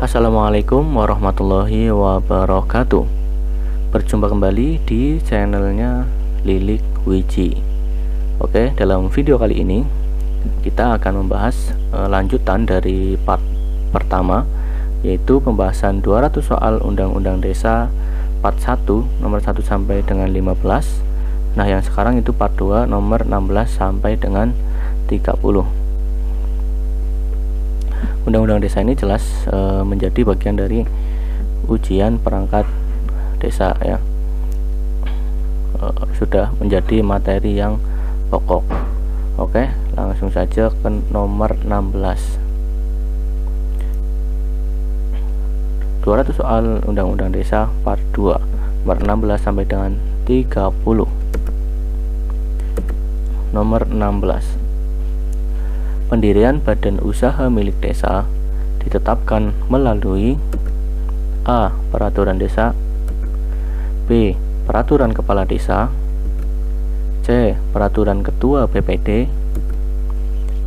Assalamualaikum warahmatullahi wabarakatuh. Berjumpa kembali di channelnya Lilik Wiji. Oke, dalam video kali ini kita akan membahas lanjutan dari part pertama, yaitu pembahasan 200 soal Undang-Undang Desa part 1 nomor 1 sampai dengan 15. Nah, yang sekarang itu part 2 nomor 16 sampai dengan 30. Undang-undang desa ini jelas menjadi bagian dari ujian perangkat desa ya. Sudah menjadi materi yang pokok. Oke, langsung saja ke nomor 16. 200 soal Undang-Undang Desa part 2 nomor 16 sampai dengan 30. Nomor 16. Pendirian badan usaha milik desa ditetapkan melalui A. Peraturan desa, B. Peraturan kepala desa, C. Peraturan ketua BPD,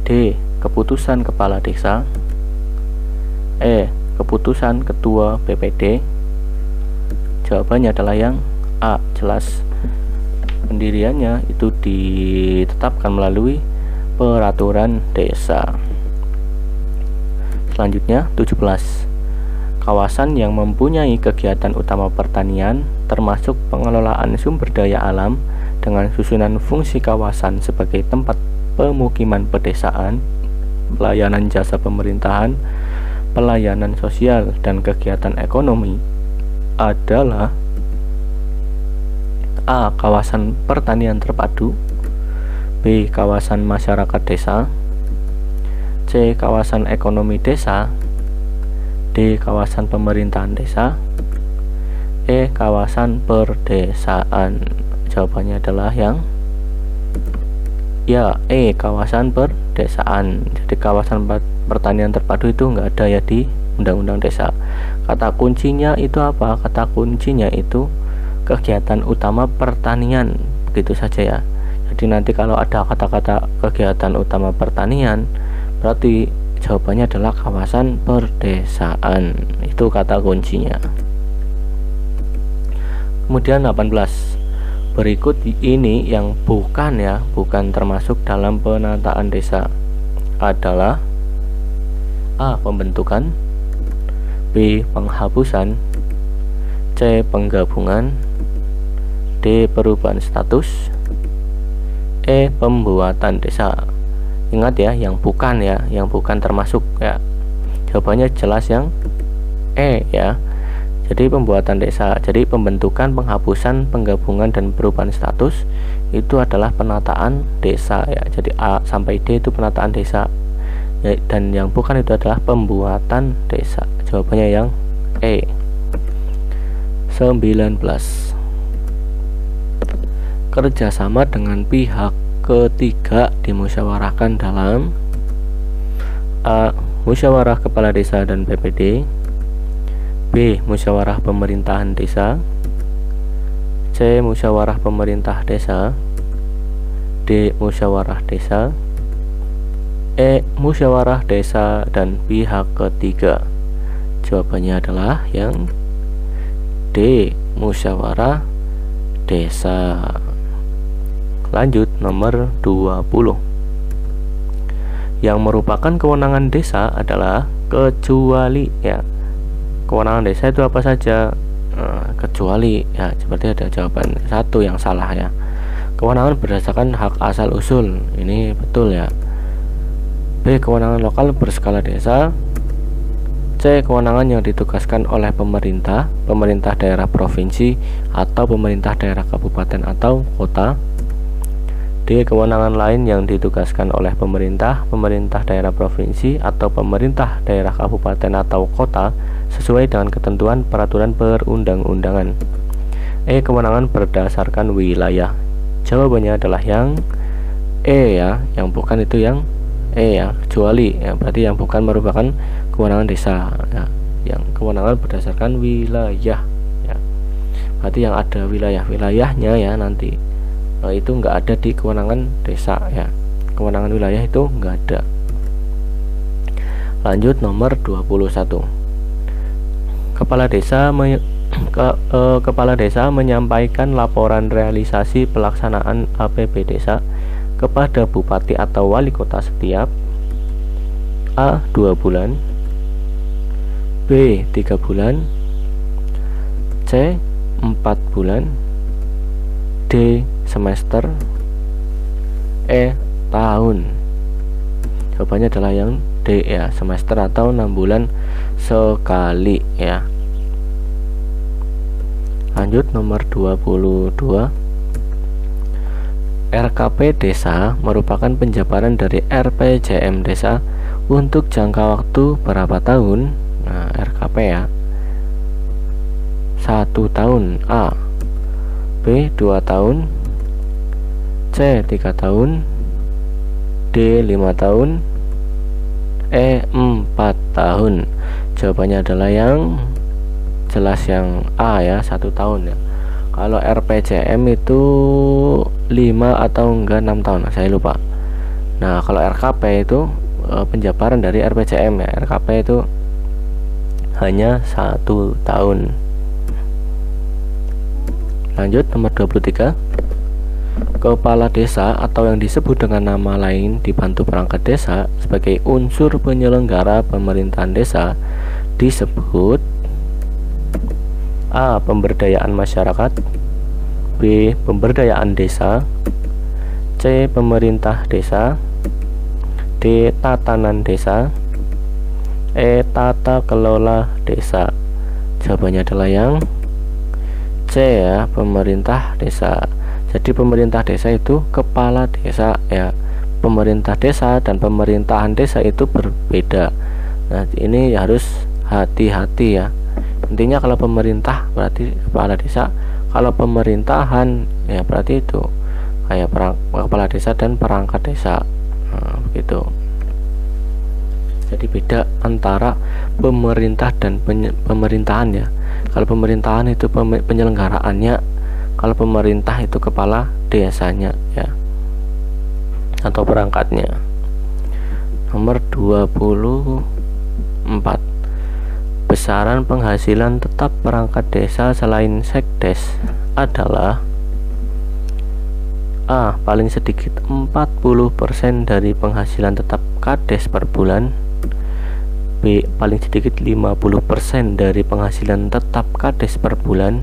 D. Keputusan kepala desa, E. Keputusan ketua BPD. Jawabannya adalah yang A. Jelas pendiriannya itu ditetapkan melalui peraturan desa. Selanjutnya 17. Kawasan yang mempunyai kegiatan utama pertanian termasuk pengelolaan sumber daya alam dengan susunan fungsi kawasan sebagai tempat pemukiman pedesaan, pelayanan jasa pemerintahan, pelayanan sosial dan kegiatan ekonomi adalah A. Kawasan pertanian terpadu, B. Kawasan masyarakat desa, C. Kawasan ekonomi desa, D. Kawasan pemerintahan desa, E. Kawasan perdesaan. Jawabannya adalah yang ya E. Kawasan perdesaan. Jadi kawasan pertanian terpadu itu enggak ada ya di Undang-Undang Desa. Kata kuncinya itu apa? Kata kuncinya itu kegiatan utama pertanian, begitu saja ya. Jadi nanti kalau ada kata-kata kegiatan utama pertanian, berarti jawabannya adalah kawasan perdesaan. Itu kata kuncinya. Kemudian 18. Berikut ini yang bukan termasuk dalam penataan desa adalah A. Pembentukan, B. Penghapusan, C. Penggabungan, D. Perubahan status, E. Pembuatan desa. Ingat ya, yang bukan termasuk ya. Jawabannya jelas yang E ya. Jadi pembuatan desa, jadi pembentukan, penghapusan, penggabungan dan perubahan status itu adalah penataan desa ya. Jadi A sampai D itu penataan desa ya, dan yang bukan itu adalah pembuatan desa. Jawabannya yang E. 19. Kerjasama dengan pihak ketiga dimusyawarahkan dalam A. Musyawarah kepala desa dan BPD, B. Musyawarah pemerintahan desa, C. Musyawarah pemerintah desa, D. Musyawarah desa, E. Musyawarah desa dan pihak ketiga. Jawabannya adalah yang D. Musyawarah desa. Lanjut nomor 20. Yang merupakan kewenangan desa adalah kecuali ya. Kewenangan desa itu apa saja? Kecuali ya, seperti ada jawaban satu yang salah ya. Kewenangan berdasarkan hak asal usul. Ini betul ya. B. Kewenangan lokal berskala desa. C. Kewenangan yang ditugaskan oleh pemerintah daerah provinsi atau pemerintah daerah kabupaten atau kota. D. Kewenangan lain yang ditugaskan oleh pemerintah daerah provinsi atau pemerintah daerah kabupaten atau kota sesuai dengan ketentuan peraturan perundang-undangan. E. Kewenangan berdasarkan wilayah. Jawabannya adalah yang E ya, yang bukan itu yang E ya, kecuali ya, berarti yang bukan merupakan kewenangan desa ya, yang kewenangan berdasarkan wilayah ya. Berarti yang ada wilayahnya ya nanti. Itu enggak ada di kewenangan desa ya. Kewenangan wilayah itu enggak ada. Lanjut nomor 21. Kepala desa menyampaikan laporan realisasi pelaksanaan APB desa kepada bupati atau wali kota setiap A. 2 bulan, B. 3 bulan, C. 4 bulan, D. semester, E. tahun. Jawabannya adalah yang D ya, semester atau 6 bulan sekali ya. Lanjut nomor 22. RKP desa merupakan penjabaran dari RPJM desa untuk jangka waktu berapa tahun? Nah, RKP ya. 1 tahun A, B 2 tahun, C 3 tahun, D 5 tahun, E 4 tahun. Jawabannya adalah yang jelas yang A ya, 1 tahun ya. Kalau RPJM itu 5 atau enggak 6 tahun, saya lupa. Nah, kalau RKP itu penjabaran dari RPJM ya. RKP itu hanya 1 tahun. Lanjut nomor 23. Kepala desa atau yang disebut dengan nama lain dibantu perangkat desa sebagai unsur penyelenggara pemerintahan desa disebut A. pemberdayaan masyarakat, B. pemberdayaan desa, C. pemerintah desa, D. tatanan desa, E. tata kelola desa. Jawabannya adalah yang C ya, pemerintah desa. Jadi pemerintah desa itu kepala desa ya. Pemerintah desa dan pemerintahan desa itu berbeda. Nah, ini harus hati-hati ya. Intinya kalau pemerintah berarti kepala desa, kalau pemerintahan ya berarti itu kayak kepala desa dan perangkat desa. Nah, begitu. Jadi beda antara pemerintah dan pemerintahan ya. Kalau pemerintahan itu penyelenggaraannya, kalau pemerintah itu kepala desanya ya, atau perangkatnya. Nomor 24. Besaran penghasilan tetap perangkat desa selain sekdes adalah A. paling sedikit 40% dari penghasilan tetap kades per bulan, B. paling sedikit 50% dari penghasilan tetap kades per bulan,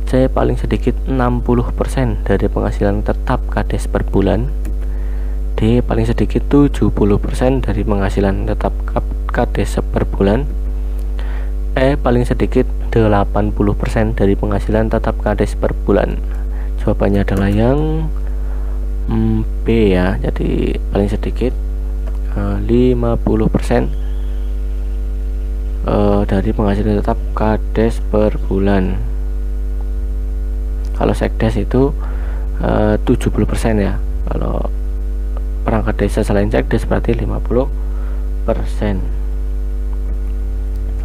C. paling sedikit 60% dari penghasilan tetap kades per bulan, D. paling sedikit 70% dari penghasilan tetap kades per bulan, E. paling sedikit 80% dari penghasilan tetap kades per bulan. Jawabannya adalah yang B ya. Jadi paling sedikit 50% dari penghasilan tetap kades per bulan. Kalau sekdes itu 70% ya. Kalau perangkat desa selain sekdes berarti 50%.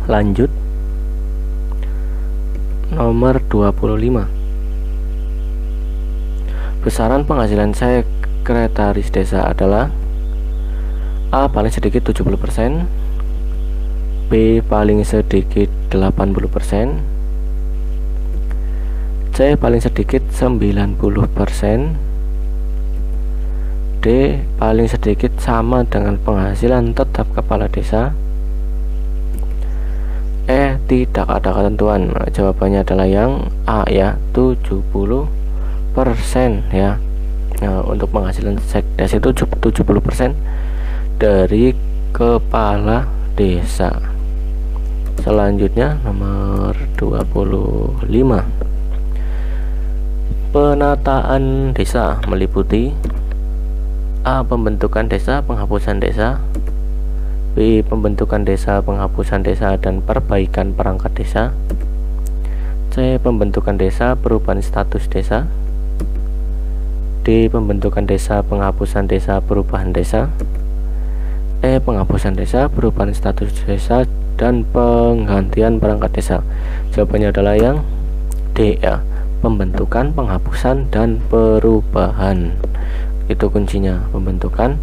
Lanjut nomor 25. Besaran penghasilan sekretaris desa adalah A. paling sedikit 70%, B. paling sedikit 80%, C. paling sedikit 90%, D. paling sedikit sama dengan penghasilan tetap kepala desa, E. tidak ada ketentuan. Nah, jawabannya adalah yang A ya, 70% ya. Nah, untuk penghasilan sekdes itu 70% dari kepala desa. Selanjutnya nomor 25. Penataan desa meliputi A. pembentukan desa, penghapusan desa, B. pembentukan desa, penghapusan desa dan perbaikan perangkat desa, C. pembentukan desa, perubahan status desa, D. pembentukan desa, penghapusan desa, perubahan desa, E. penghapusan desa, perubahan status desa dan penggantian perangkat desa. Jawabannya adalah yang D ya, pembentukan, penghapusan dan perubahan. Itu kuncinya, pembentukan,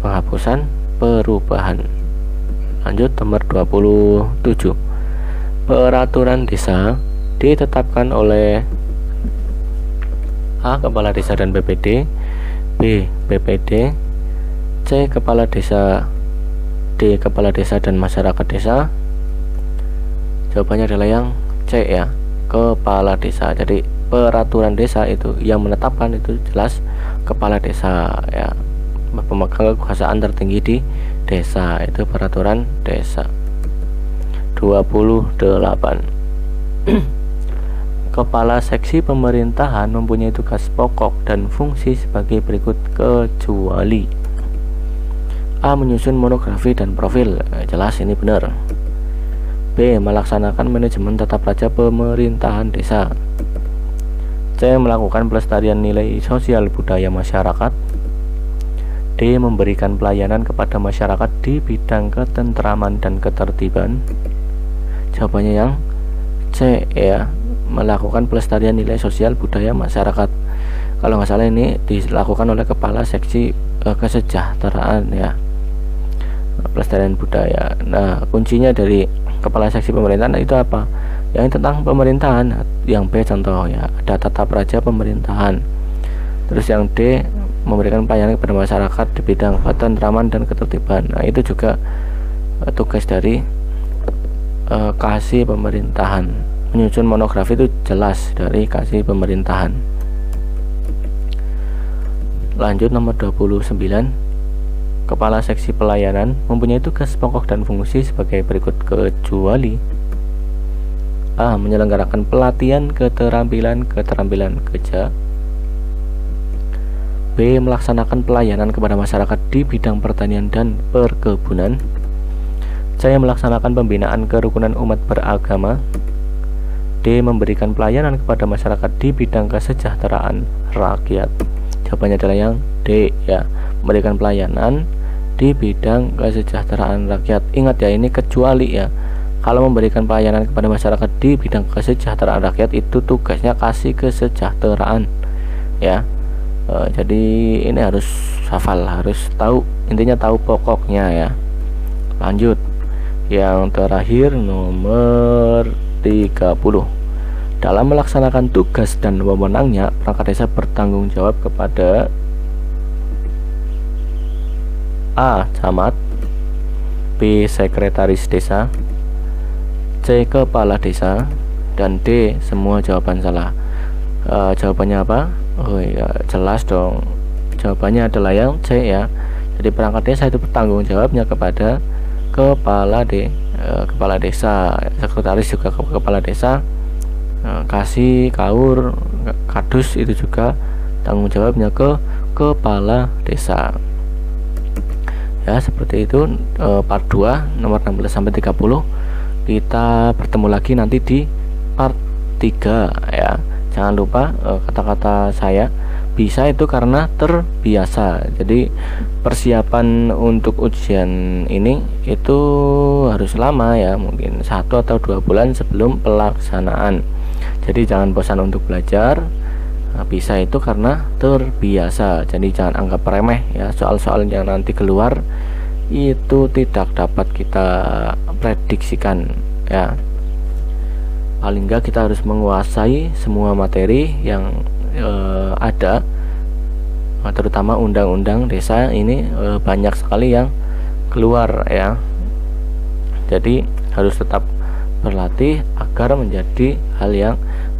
penghapusan, perubahan. Lanjut nomor 27. peraturan desa ditetapkan oleh A. Kepala Desa dan BPD, B. BPD, C. Kepala Desa, D. Kepala Desa dan masyarakat desa. Jawabannya adalah yang C ya, kepala desa. Jadi peraturan desa itu yang menetapkan itu jelas kepala desa ya, pemegang kekuasaan tertinggi di desa, itu peraturan desa. 28. Kepala seksi pemerintahan mempunyai tugas pokok dan fungsi sebagai berikut kecuali A. Menyusun monografi dan profil, jelas ini benar. B. Melaksanakan manajemen tata praja pemerintahan desa. C. Melakukan pelestarian nilai sosial budaya masyarakat. D. Memberikan pelayanan kepada masyarakat di bidang ketentraman dan ketertiban. Jawabannya yang C ya, melakukan pelestarian nilai sosial budaya masyarakat. Kalau nggak salah ini dilakukan oleh kepala seksi kesejahteraan ya, pelestarian budaya. Nah, kuncinya dari kepala seksi pemerintahan itu apa? Yang tentang pemerintahan. Yang B contoh ya, ada tata praja pemerintahan. Terus yang D, memberikan pelayanan kepada masyarakat di bidang ketentraman dan ketertiban. Nah, itu juga tugas dari kasih pemerintahan. Menyusun monografi itu jelas dari kasih pemerintahan. Lanjut nomor 29. Kepala seksi pelayanan mempunyai tugas pokok dan fungsi sebagai berikut kecuali A. Menyelenggarakan pelatihan keterampilan kerja. B. Melaksanakan pelayanan kepada masyarakat di bidang pertanian dan perkebunan. C. Melaksanakan pembinaan kerukunan umat beragama. D. Memberikan pelayanan kepada masyarakat di bidang kesejahteraan rakyat. Jawabannya adalah yang D ya, memberikan pelayanan di bidang kesejahteraan rakyat. Ingat ya, ini kecuali ya. Kalau memberikan pelayanan kepada masyarakat di bidang kesejahteraan rakyat itu tugasnya kasih kesejahteraan ya. Jadi ini harus hafal, harus tahu, intinya tahu pokoknya ya. Lanjut yang terakhir nomor 30. Dalam melaksanakan tugas dan wewenangnya, perangkat desa bertanggung jawab kepada A. Camat, B. Sekretaris desa, C. Kepala desa, dan D. Semua jawaban salah. Jawabannya apa? Oh ya, jelas dong. Jawabannya adalah yang C ya. Jadi perangkat desa itu bertanggung jawabnya kepada kepala desa, sekretaris juga kepala desa, kasih, kaur, kadus itu juga tanggung jawabnya ke kepala desa. Ya, seperti itu part 2 nomor 16 sampai 30. Kita bertemu lagi nanti di part 3 ya. Jangan lupa kata-kata saya bisa itu karena terbiasa. Jadi persiapan untuk ujian ini itu harus lama ya, mungkin 1 atau 2 bulan sebelum pelaksanaan. Jadi jangan bosan untuk belajar. Bisa itu karena terbiasa. Jadi jangan anggap remeh ya, soal-soal yang nanti keluar itu tidak dapat kita prediksikan ya. Paling enggak kita harus menguasai semua materi yang ada, terutama undang-undang desa ini banyak sekali yang keluar ya. Jadi harus tetap berlatih agar menjadi hal yang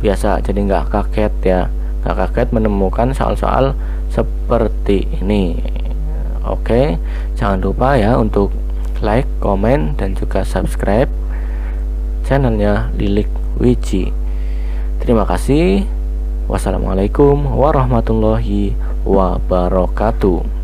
biasa. Jadi nggak kaget ya, nggak kaget menemukan soal-soal seperti ini. Oke, jangan lupa ya untuk like, komen, dan juga subscribe channelnya Lilik Wiji. Terima kasih. Wassalamualaikum warahmatullahi wabarakatuh.